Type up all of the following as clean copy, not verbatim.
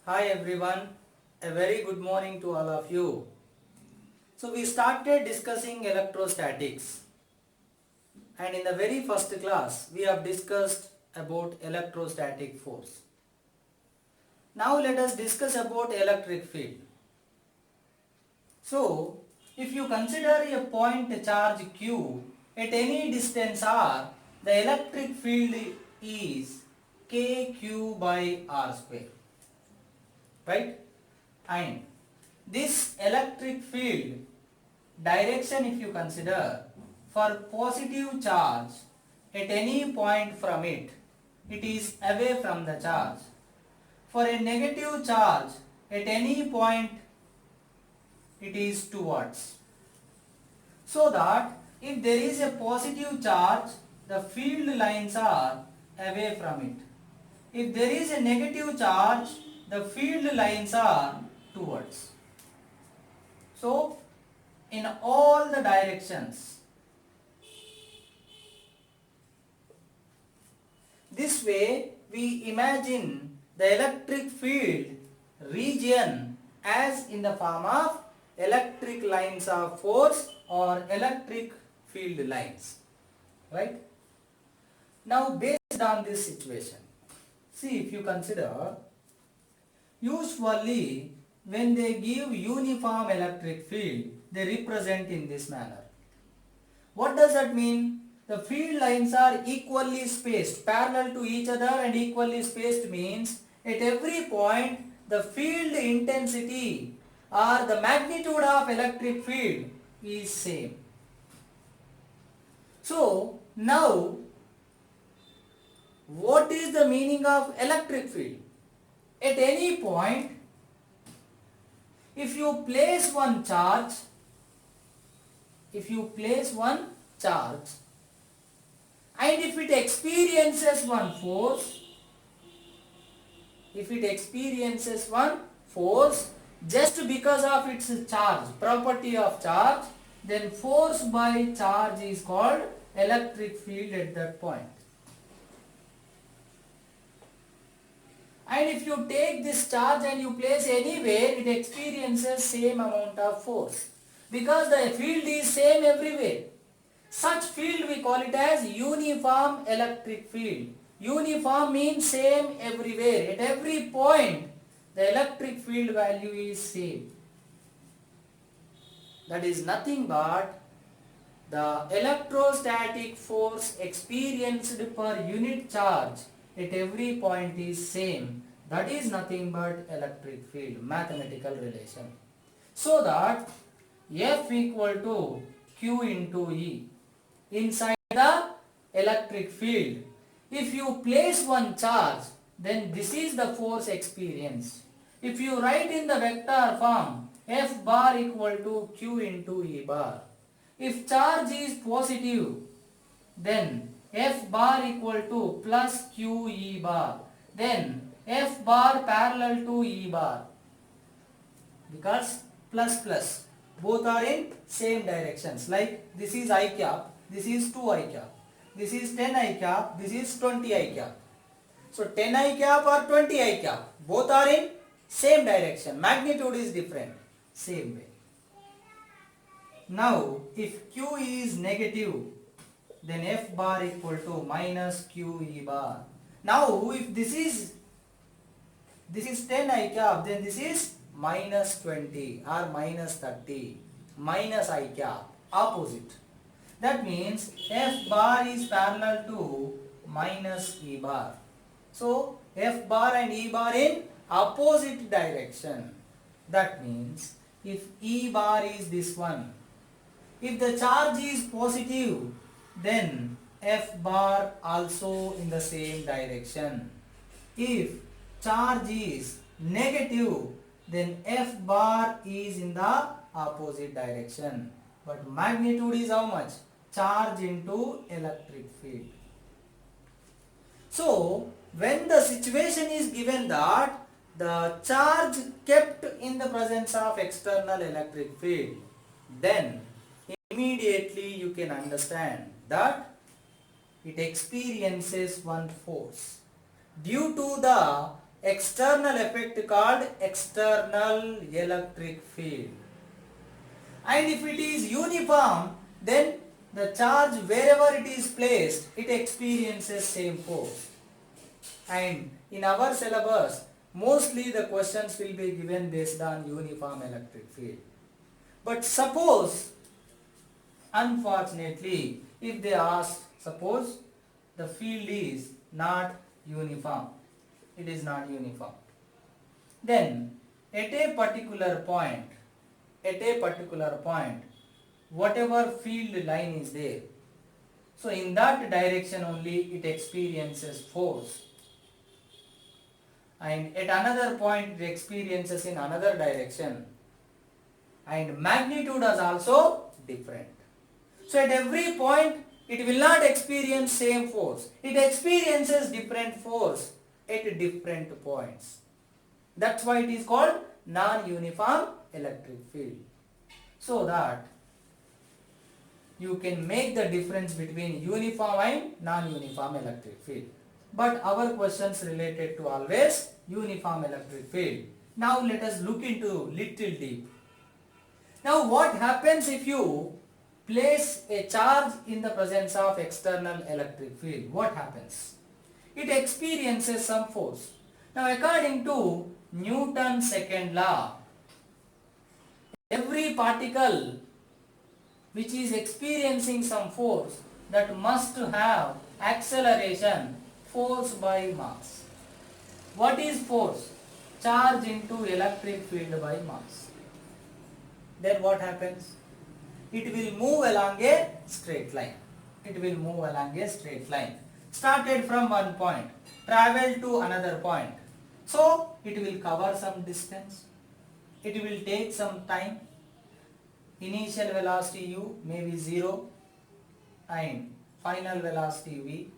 Hi everyone, a very good morning to all of you. So we started discussing electrostatics, and in the very first class we have discussed about electrostatic force. Now let us discuss about electric field. So if you consider a point charge q at any distance r, the electric field is kq by r square, right? And this electric field direction, if you consider, for positive charge at any point from it, it is away from the charge. For a negative charge at any point, it is towards. So that if there is a positive charge, the field lines are away from it. If there is a negative charge, the field lines are towards. So in all the directions. This way we imagine the electric field region as in the form of electric lines of force or electric field lines, right? Now based on this situation, see, if you consider, usually when they give uniform electric field, they represent in this manner. What does that mean? The field lines are equally spaced, parallel to each other, and equally spaced means at every point the field intensity or the magnitude of electric field is same. So now what is the meaning of electric field? At any point, if you place one charge, and if it experiences one force, just because of its charge, property of charge, then force by charge is called electric field at that point. And if you take this charge and you place anywhere, it experiences same amount of force, because the field is same everywhere. Such field we call it as uniform electric field. Uniform means same everywhere. At every point, the electric field value is same. That is nothing but the electrostatic force experienced per unit charge at every point is same. That is nothing but electric field, mathematical relation. So that F equal to Q into E inside the electric field. If you place one charge, then this is the force experienced. If you write in the vector form, F bar equal to Q into E bar. If charge is positive, then F bar equal to plus Q E bar. Then F bar parallel to E bar, because plus both are in same directions. Like this is I cap, this is 2 I cap, this is 10 I cap, this is 20 I cap. So 10 I cap or 20 I cap, both are in same direction. Magnitude is different, same way. Now if Q is negative, then F bar equal to minus Q E bar. Now if this is 10 I cap, then this is minus 20 or minus 30, minus I cap, opposite. That means F bar is parallel to minus E bar. So F bar and E bar in opposite direction. That means if E bar is this one, if the charge is positive, then F bar also in the same direction. If charge is negative, then F bar is in the opposite direction. But magnitude is how much? Charge into electric field. So when the situation is given that the charge kept in the presence of external electric field, then immediately you can understand that it experiences one force. Due to the external effect called external electric field. And if it is uniform, then the charge wherever it is placed, it experiences same force. And in our syllabus, mostly the questions will be given based on uniform electric field. But suppose, unfortunately, if they ask, suppose the field is not uniform, it is not uniform, then at a particular point, whatever field line is there, so in that direction only it experiences force, and at another point it experiences in another direction, and magnitude is also different. So at every point it will not experience same force, it experiences different force at different points. That's why it is called non-uniform electric field. So that you can make the difference between uniform and non-uniform electric field. But our questions related to always uniform electric field. Now let us look into little deep. Now what happens if you place a charge in the presence of external electric field? What happens? It experiences some force. Now according to Newton's second law, every particle which is experiencing some force, that must have acceleration, force by mass. What is force? Charge into electric field by mass. Then what happens? It will move along a straight line. It will move along a straight line. Started from one point, travel to another point. So it will cover some distance. It will take some time. Initial velocity u may be 0 and final velocity v,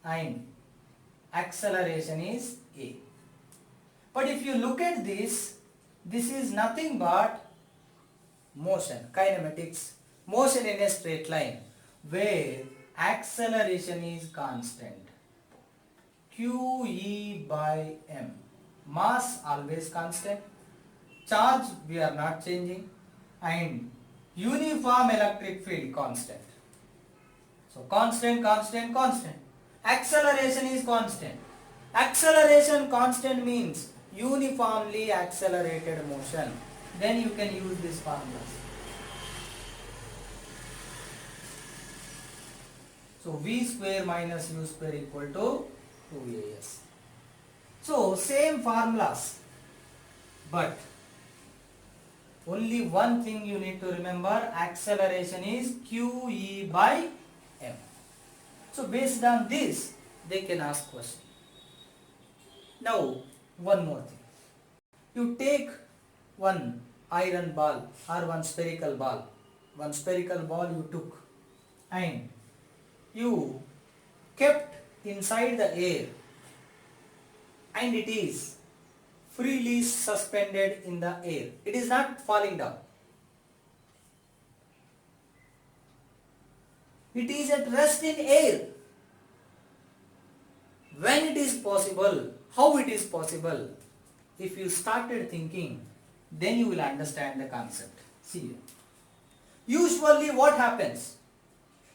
and acceleration is a. But if you look at this is nothing but motion, kinematics, motion in a straight line where acceleration is constant, QE by m. Mass always constant, charge we are not changing, and uniform electric field constant. So constant, constant, constant. Acceleration is constant. Acceleration constant means uniformly accelerated motion. Then you can use this formulas. So v square minus u square equal to 2as. So same formulas, but only one thing you need to remember, acceleration is QE by m. So based on this, they can ask question. Now one more thing. You take one iron ball or one spherical ball you took and you kept inside the air, and it is freely suspended in the air. It is not falling down. It is at rest in air. When it is possible, how it is possible? If you started thinking, then you will understand the concept. See here. Usually what happens?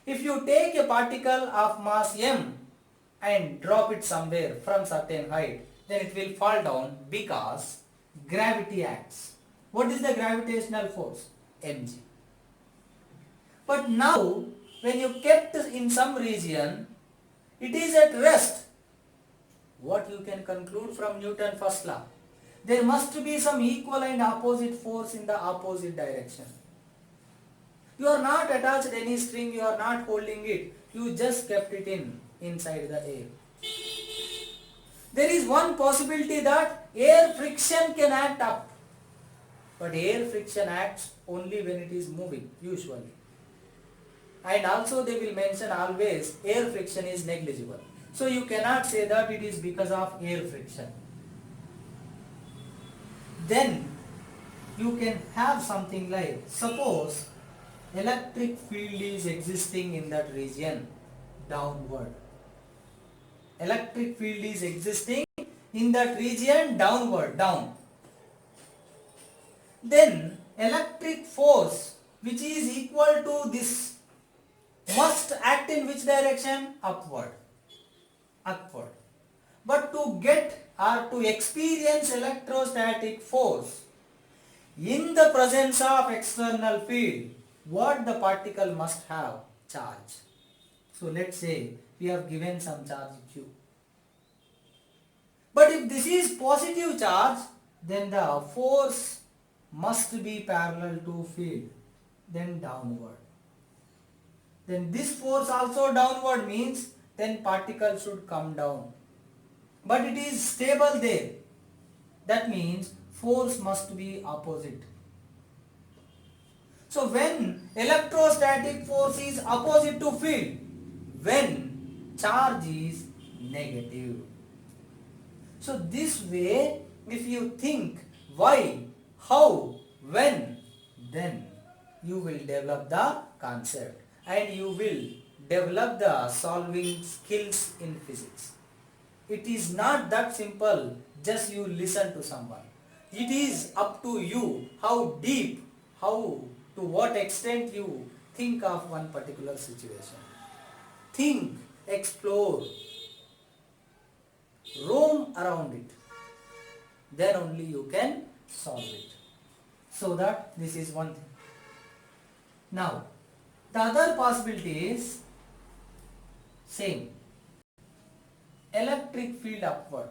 If you take a particle of mass m and drop it somewhere from certain height, then it will fall down because gravity acts. What is the gravitational force? mg. But now when you kept in some region, it is at rest. What you can conclude from Newton's first law? There must be some equal and opposite force in the opposite direction. You are not attached any string, you are not holding it, you just kept it inside the air. There is one possibility that air friction can act up, but air friction acts only when it is moving, usually. And also they will mention always air friction is negligible. So you cannot say that it is because of air friction. Then you can have something like, suppose electric field is existing in that region downward. Electric field is existing in that region downward, down. Then electric force which is equal to this must act in which direction? Upward. Upward. But to get or to experience electrostatic force in the presence of external field, what the particle must have? Charge. So let's say we have given some charge Q. But if this is positive charge, then the force must be parallel to field, then downward. Then this force also downward means then particle should come down. But it is stable there. That means force must be opposite. So when electrostatic force is opposite to field, when charge is negative. So this way, if you think why, how, when, then you will develop the concept and you will develop the solving skills in physics. It is not that simple, just you listen to someone. It is up to you how deep, how to what extent you think of one particular situation. Think, explore, roam around it. Then only you can solve it. So that this is one thing. Now, the other possibility is same. Electric field upward.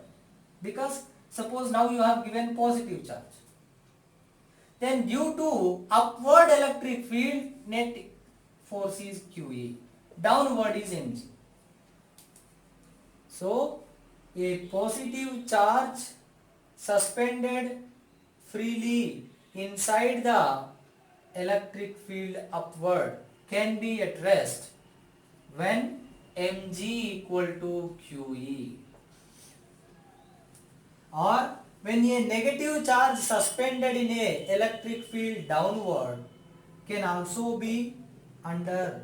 Because suppose now you have given positive charge. Then due to upward electric field, net force is QE. Downward is mg. So, a positive charge suspended freely inside the electric field upward can be at rest when mg equal to QE. Or when a negative charge suspended in a electric field downward can also be under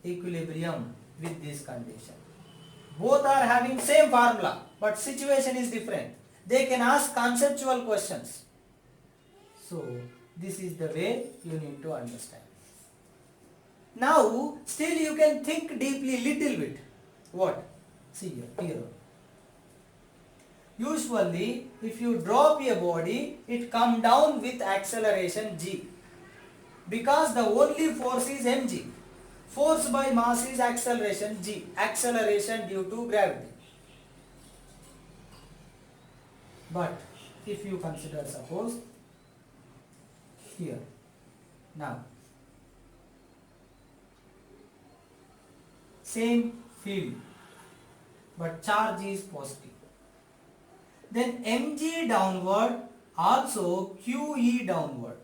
equilibrium with this condition. Both are having same formula, but situation is different. They can ask conceptual questions. So this is the way you need to understand. Now still you can think deeply little bit. What? See here. Usually if you drop a body, it come down with acceleration g. Because the only force is mg. Force by mass is acceleration g. Acceleration due to gravity. But if you consider suppose here. Now same field but charge is positive. Then mg downward, also QE downward.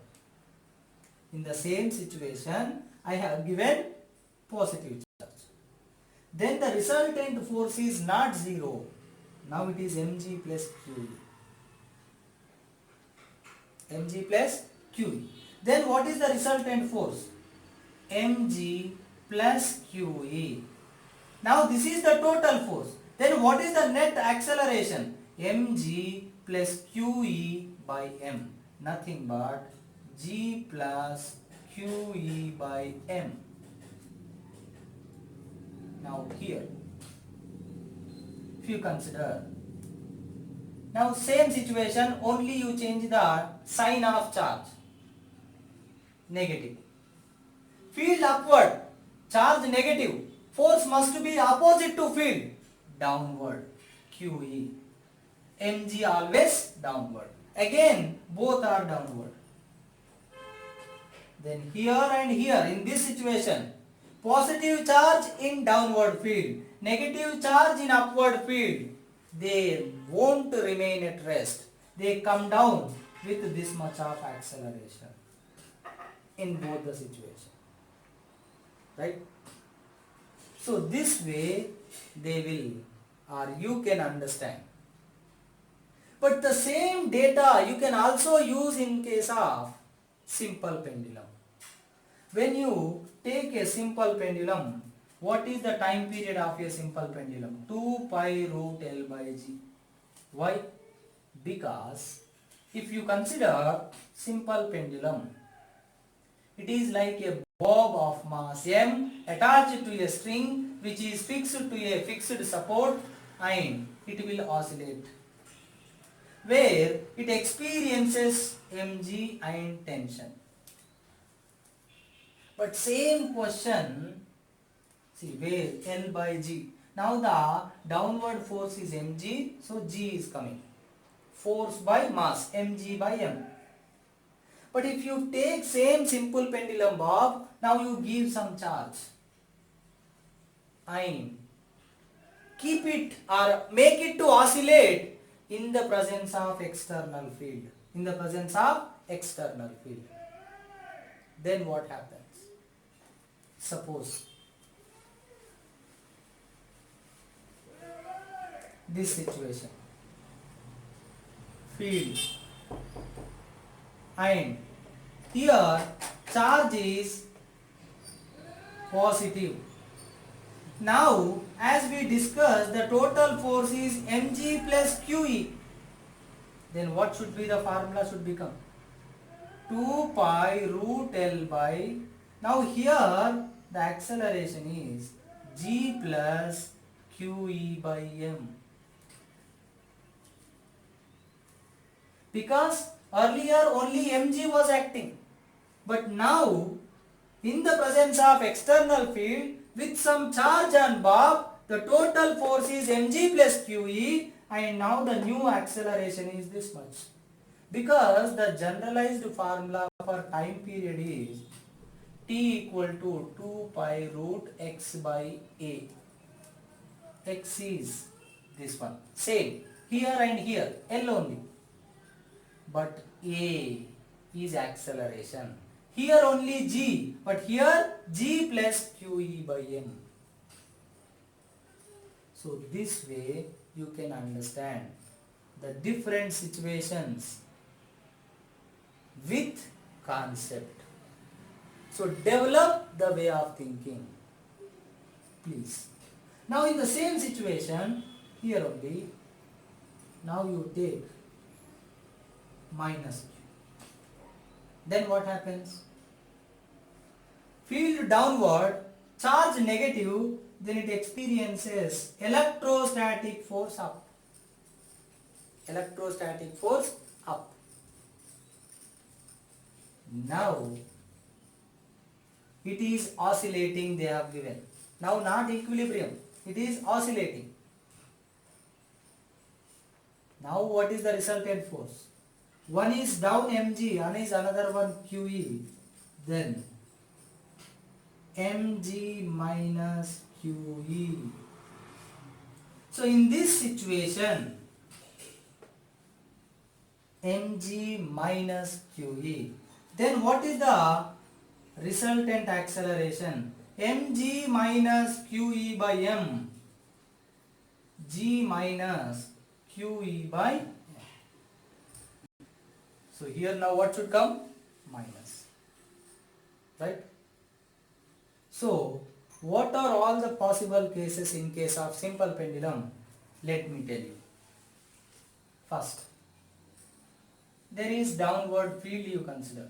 In the same situation, I have given positive charge. Then the resultant force is not 0. Now it is mg plus QE. mg plus QE. Then what is the resultant force? mg plus QE. Now this is the total force. Then what is the net acceleration? mg plus QE by m. Nothing but g plus QE by m. Now here, if you consider, now same situation, only you change the sign of charge. Negative. Field upward, charge negative. Force must be opposite to field. Downward, QE. mg always downward. Again, both are downward. Then here and here, in this situation, positive charge in downward field, negative charge in upward field, they won't remain at rest. They come down with this much of acceleration in both the situation. Right? So this way they will, or you can understand. But the same data you can also use in case of simple pendulum. When you take a simple pendulum, what is the time period of a simple pendulum? 2 pi root L by G. Why? Because if you consider simple pendulum, it is like a bob of mass m attached to a string which is fixed to a fixed support and it will oscillate, where it experiences mg and tension. But same question, see where L by G. Now the downward force is mg, so G is coming. Force by mass, mg by m. But if you take same simple pendulum bob, now you give some charge and keep it or make it to oscillate in the presence of external field. In the presence of external field. Then what happens? Suppose this situation. Field. And here charge is positive. Now as we discussed, the total force is mg plus qe. Then what should be the formula should become? 2 pi root L by, now here the acceleration is g plus qe by m. Because earlier only mg was acting, but now in the presence of external field with some charge on bob, the total force is mg plus qe and now the new acceleration is this much. Because the generalized formula for time period is t equal to 2 pi root x by a. X is this one. Same here and here, L only. But a is acceleration. Here only g, but here g plus qe by m. So this way you can understand the different situations with concept. So develop the way of thinking, please. Now in the same situation, here only, now you take minus q. Then what happens? Field downward, charge negative, then it experiences electrostatic force up. Electrostatic force up. Now it is oscillating, they have given. Now not equilibrium, it is oscillating. Now what is the resultant force? One is down mg, one is another one qe. Then mg minus qe. So in this situation, mg minus qe. Then what is the resultant acceleration? mg minus qe by m. G minus qe by m. So here now what should come? Minus. Right? So what are all the possible cases in case of simple pendulum? Let me tell you. First, there is downward field you consider.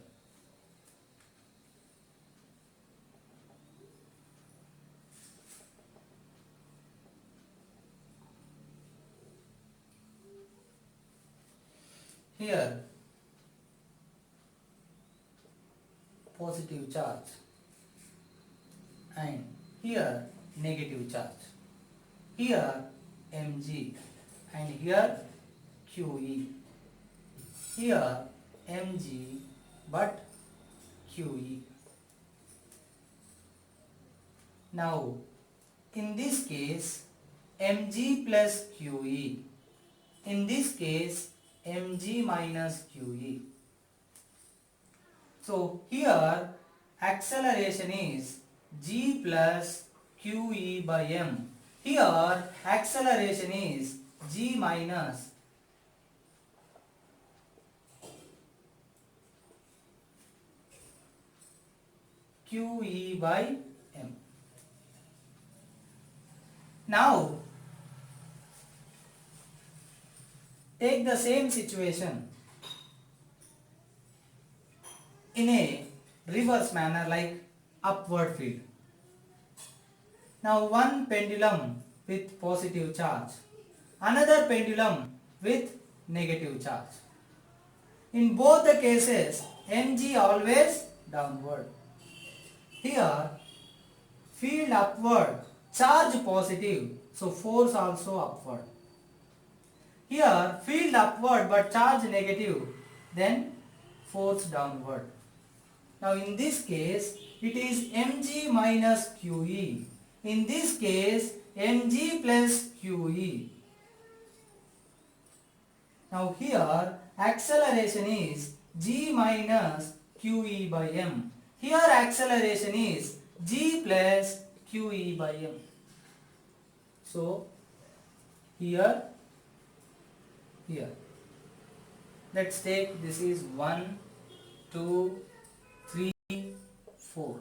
Here positive charge and here negative charge. Here mg and here qe. Here mg but qe. Now in this case mg plus qe. In this case mg minus qe. So here acceleration is g plus qe by m. Here acceleration is g minus qe by m. Now take the same situation in a reverse manner like upward field. Now one pendulum with positive charge, another pendulum with negative charge. In both the cases, mg always downward. Here, field upward, charge positive, so force also upward. Here, field upward but charge negative, then force downward. Now in this case, it is mg minus qe. In this case, mg plus qe. Now here, acceleration is g minus qe by m. Here acceleration is g plus qe by m. So here. Let's take this is 1, 2, 3, 4.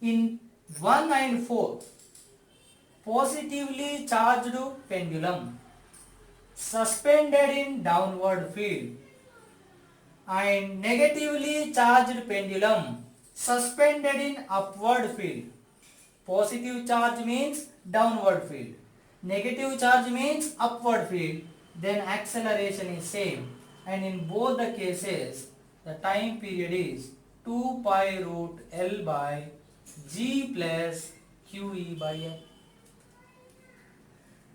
In 1 and 4, positively charged pendulum suspended in downward field and negatively charged pendulum suspended in upward field. Positive charge means downward field. Negative charge means upward field. Then acceleration is same. And in both the cases, the time period is 2 pi root L by G plus QE by M.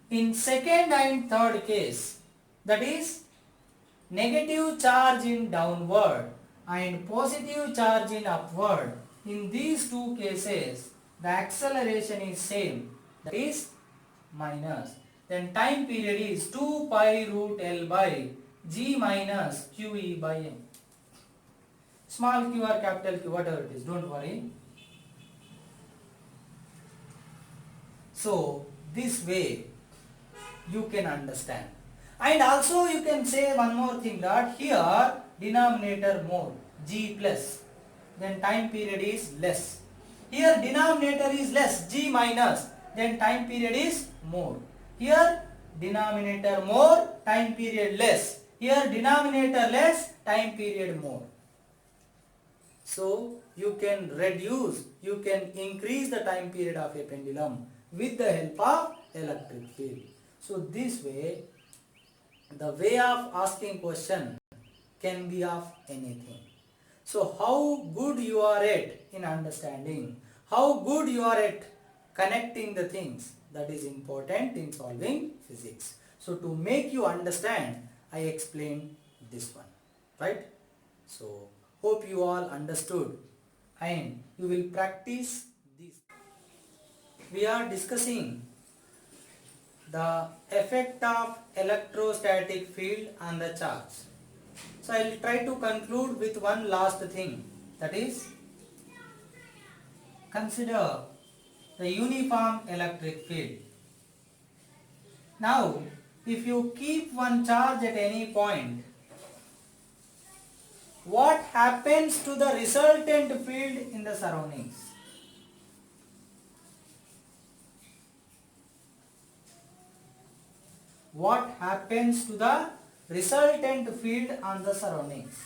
In second and third case, that is negative charge in downward and positive charge in upward, in these two cases, the acceleration is same, that is minus. Then time period is 2 pi root L by G minus QE by M. Small q or capital Q, whatever it is, don't worry. So this way you can understand. And also you can say one more thing, that here denominator more, G plus, then time period is less. Here denominator is less, G minus, then time period is more. Here denominator more, time period less. Here denominator less, time period more. So you can reduce, you can increase the time period of a pendulum with the help of electric field. So this way, the way of asking question can be of anything. So how good you are at in understanding, how good you are at connecting the things, that is important in solving physics. So to make you understand, I explained this one, right? So hope you all understood and you will practice this. We are discussing the effect of electrostatic field on the charge. So I will try to conclude with one last thing, that is consider the uniform electric field. Now if you keep one charge at any point, what happens to the resultant field in the surroundings? What happens to the resultant field on the surroundings?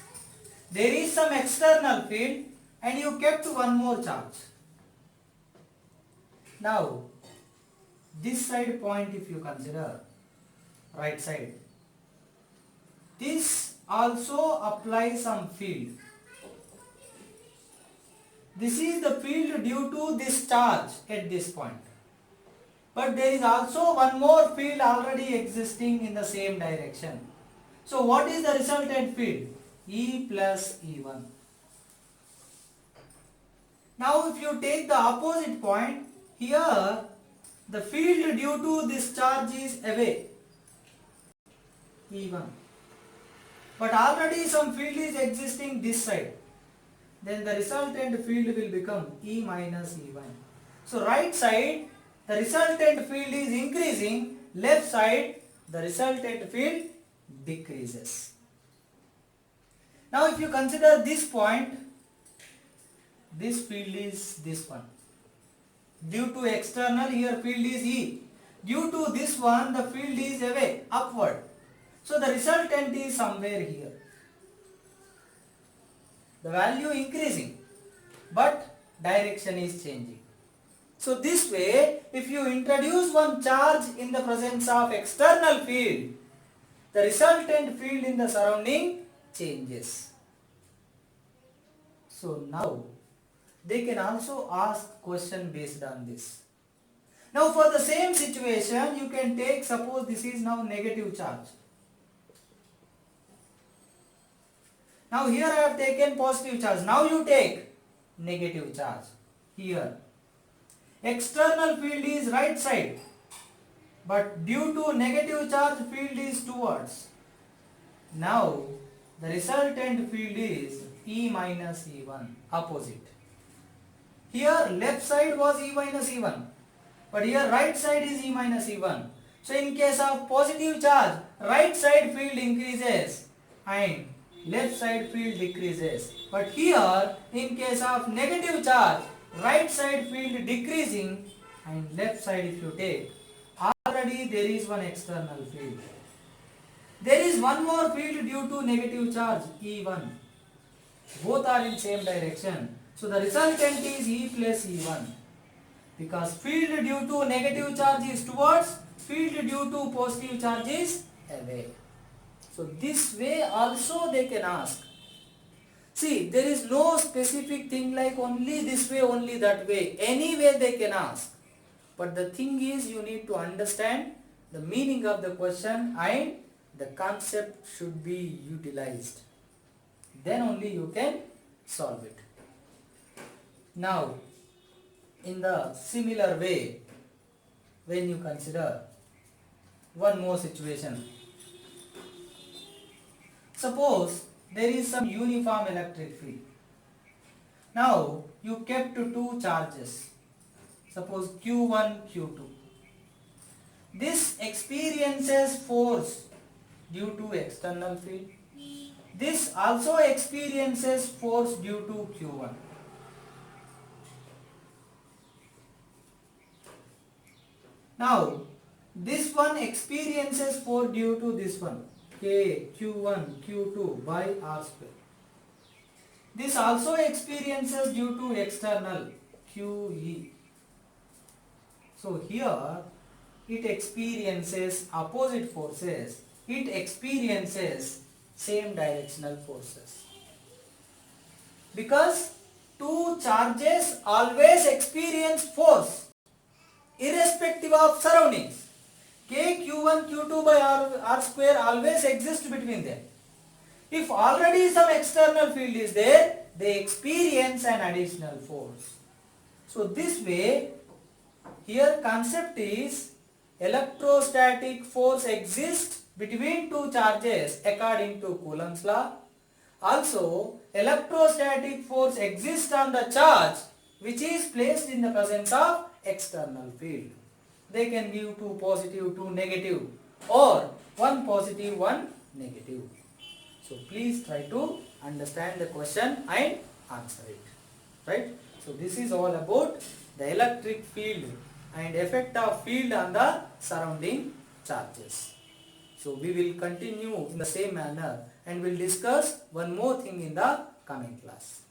There is some external field and you kept one more charge. Now this side point, if you consider, right side, this also applies some field. This is the field due to this charge at this point. But there is also one more field already existing in the same direction. So what is the resultant field? E plus E1. Now if you take the opposite point, here the field due to this charge is away, E1. But already some field is existing this side. Then the resultant field will become E minus E1. So right side, the resultant field is increasing, left side, the resultant field decreases. Now if you consider this point, this field is this one. Due to external, here field is E. Due to this one, the field is away, upward. So the resultant is somewhere here. The value increasing, but direction is changing. So this way, if you introduce one charge in the presence of external field, the resultant field in the surrounding changes. So now, they can also ask question based on this. Now for the same situation, you can take, suppose this is now negative charge. Now here I have taken positive charge. Now you take negative charge. Here. External field is right side. But due to negative charge, field is towards. Now the resultant field is E minus E1, opposite. Here left side was E minus E1. But here right side is E minus E1. So in case of positive charge, right side field increases and left side field decreases. But here in case of negative charge, right side field decreasing and left side if you take, already there is one external field. There is one more field due to negative charge, E1. Both are in same direction. So the resultant is E plus E1. Because field due to negative charge is towards, field due to positive charge is away. So this way also they can ask. See, there is no specific thing like only this way, only that way. Any way they can ask. But the thing is, you need to understand the meaning of the question and the concept should be utilized. Then only you can solve it. Now, in the similar way, when you consider one more situation. Suppose there is some uniform electric field. Now you kept two charges. Suppose Q1, Q2. This experiences force due to external field. This also experiences force due to Q1. Now this one experiences force due to this one. K, Q1, Q2 by R square. This also experiences due to external QE. So here it experiences opposite forces. It experiences same directional forces. Because two charges always experience force irrespective of surroundings. K, Q1, Q2 by R square always exist between them. If already some external field is there, they experience an additional force. So this way, here concept is electrostatic force exists between two charges according to Coulomb's law. Also, electrostatic force exists on the charge which is placed in the presence of external field. They can give two positive, two negative, or one positive, one negative. So please try to understand the question and answer it. Right? So this is all about the electric field and effect of field on the surrounding charges. So we will continue in the same manner and will discuss one more thing in the coming class.